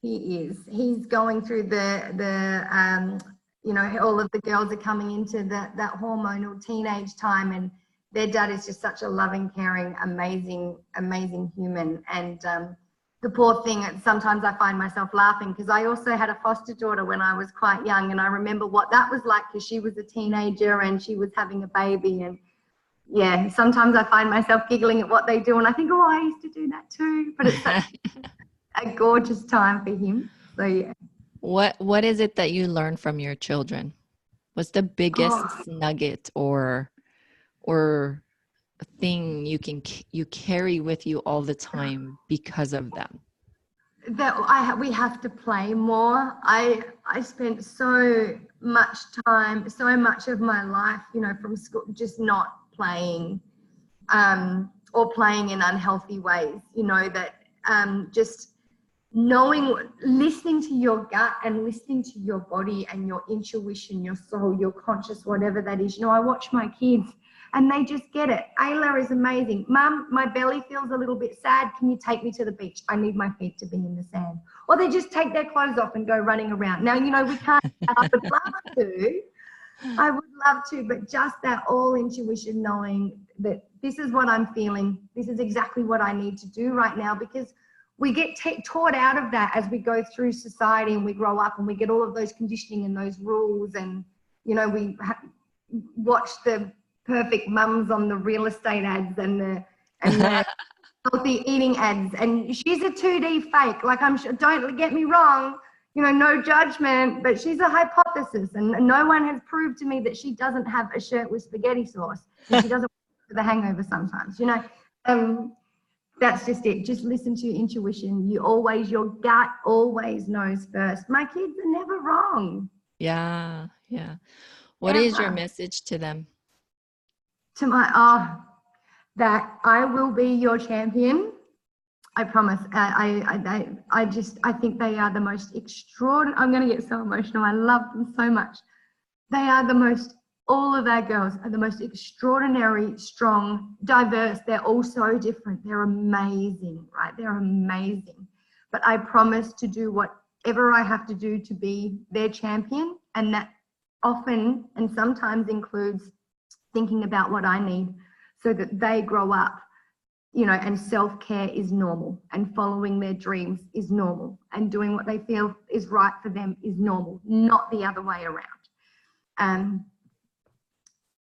He is. He's going through the you know, all of the girls are coming into that hormonal teenage time, and their dad is just such a loving, caring, amazing human. And the poor thing, sometimes I find myself laughing because I also had a foster daughter when I was quite young, and I remember what that was like because she was a teenager and she was having a baby. And yeah, sometimes I find myself giggling at what they do, and I think, oh, I used to do that too. But it's such a gorgeous time for him. So yeah. What is it that you learn from your children? What's the biggest nugget or thing you carry with you all the time because of them? That we have to play more. I spent so much time, so much of my life, you know, from school, just not playing, or playing in unhealthy ways. You know, that just knowing, listening to your gut and listening to your body and your intuition, your soul, your conscious, whatever that is. You know, I watch my kids and they just get it. Ayla is amazing. Mum, my belly feels a little bit sad. Can you take me to the beach? I need my feet to be in the sand. Or they just take their clothes off and go running around. Now, you know, we can't, I would love to. I would love to, but just that all intuition, knowing that this is what I'm feeling. This is exactly what I need to do right now, because we get taught out of that as we go through society and we grow up and we get all of those conditioning and those rules. And, you know, we watch the perfect mums on the real estate ads and the healthy eating ads. And she's a 2D fake. Like, I'm sure, don't get me wrong, you know, no judgment, but she's a hypothesis. And no one has proved to me that she doesn't have a shirt with spaghetti sauce. And she doesn't for the hangover sometimes, you know. That's just it. Just listen to your intuition. Your gut always knows first. My kids are never wrong. Yeah. What is your message to them? To that I will be your champion. I promise. I think they are the most extraordinary. I'm going to get so emotional. I love them so much. They are the most, all of our girls are the most extraordinary, strong, diverse. They're all so different. They're amazing, right? They're amazing. But I promise to do whatever I have to do to be their champion. And that often and sometimes includes thinking about what I need so that they grow up, you know, and self-care is normal, and following their dreams is normal, and doing what they feel is right for them is normal, not the other way around.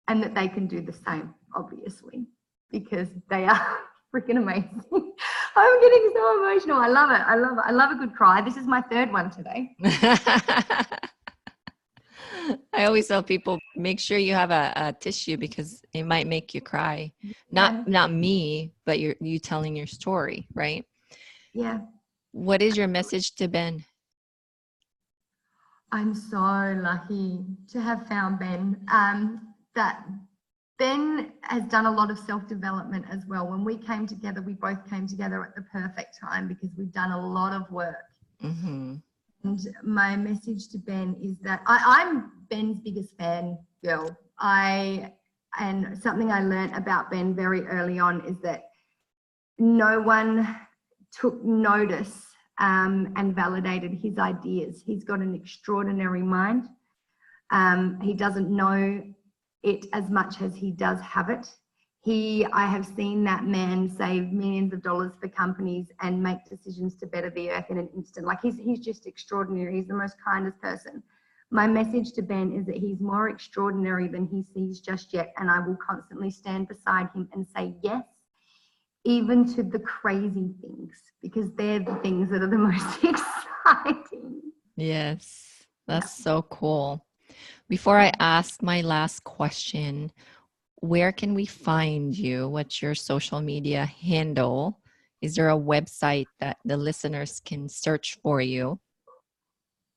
And that they can do the same, obviously, because they are freaking amazing. I'm getting so emotional. I love it. I love it. I love a good cry. This is my third one today. I always tell people, make sure you have a tissue because it might make you cry. Not me, but you telling your story, right? Yeah. What is your message to Ben? I'm so lucky to have found Ben. That Ben has done a lot of self-development as well. When we came together, we both came together at the perfect time because we've done a lot of work. Mm-hmm. And my message to Ben is that I'm Ben's biggest fan girl. And something I learned about Ben very early on is that no one took notice and validated his ideas. He's got an extraordinary mind. He doesn't know it as much as he does have it. I have seen that man save millions of dollars for companies and make decisions to better the earth in an instant. Like he's just extraordinary. He's the most kindest person. My message to Ben is that he's more extraordinary than he sees just yet. And I will constantly stand beside him and say yes, even to the crazy things, because they're the things that are the most exciting. Yes, that's so cool. Before I ask my last question, where can we find you? What's your social media handle? Is there a website that the listeners can search for you?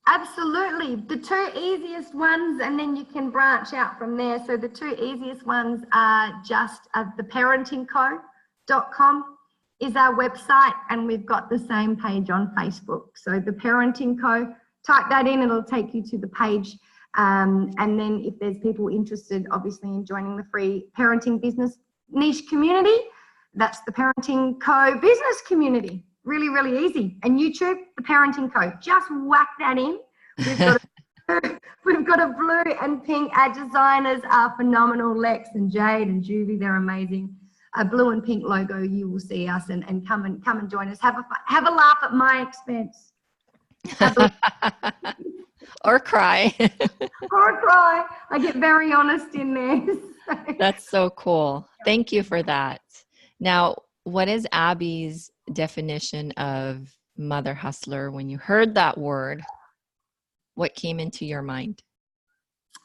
Absolutely. The two easiest ones, and then you can branch out from there. So the two easiest ones are just theparentingco.com is our website, and we've got the same page on Facebook. So the Parenting Co, type that in, it'll take you to the page. And then if there's people interested, obviously, in joining the free parenting business niche community, that's the Parenting Co business community. Really, really easy. And YouTube, the Parenting Co. Just whack that in. We've got a blue and pink. Our designers are phenomenal. Lex and Jade and Juvie, they're amazing. A blue and pink logo, you will see us and come and join us. Have a laugh at my expense. Or cry. Or cry. I get very honest in there. That's so cool. Thank you for that. Now, what is Abby's definition of mother hustler? When you heard that word, what came into your mind?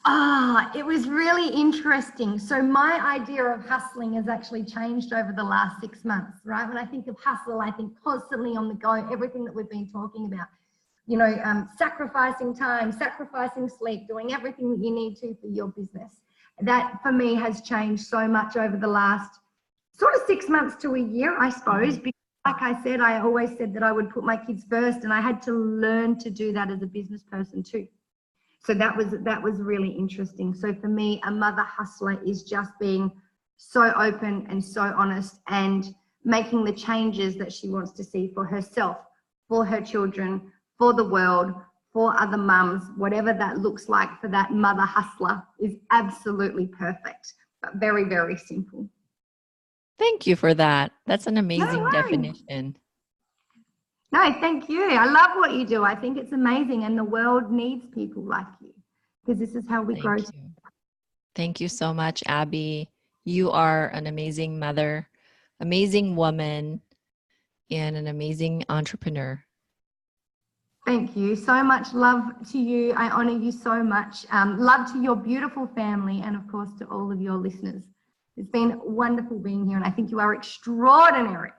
It was really interesting. So my idea of hustling has actually changed over the last 6 months, right? When I think of hustle, I think constantly on the go, everything that we've been talking about. You know, sacrificing time, sacrificing sleep, doing everything that you need to for your business. That for me has changed so much over the last sort of 6 months to a year, I suppose, because like I said, I always said that I would put my kids first, and I had to learn to do that as a business person too. So that was really interesting. So for me, a mother hustler is just being so open and so honest and making the changes that she wants to see for herself, for her children, for the world, for other mums. Whatever that looks like for that mother hustler is absolutely perfect, but very, very simple. Thank you for that. That's an amazing definition. No, thank you. I love what you do. I think it's amazing, and the world needs people like you, because this is how we grow. Thank you so much, Abby. You are an amazing mother, amazing woman, and an amazing entrepreneur. Thank you. So much love to you. I honor you so much. Love to your beautiful family, and of course to all of your listeners. It's been wonderful being here, and I think you are extraordinary.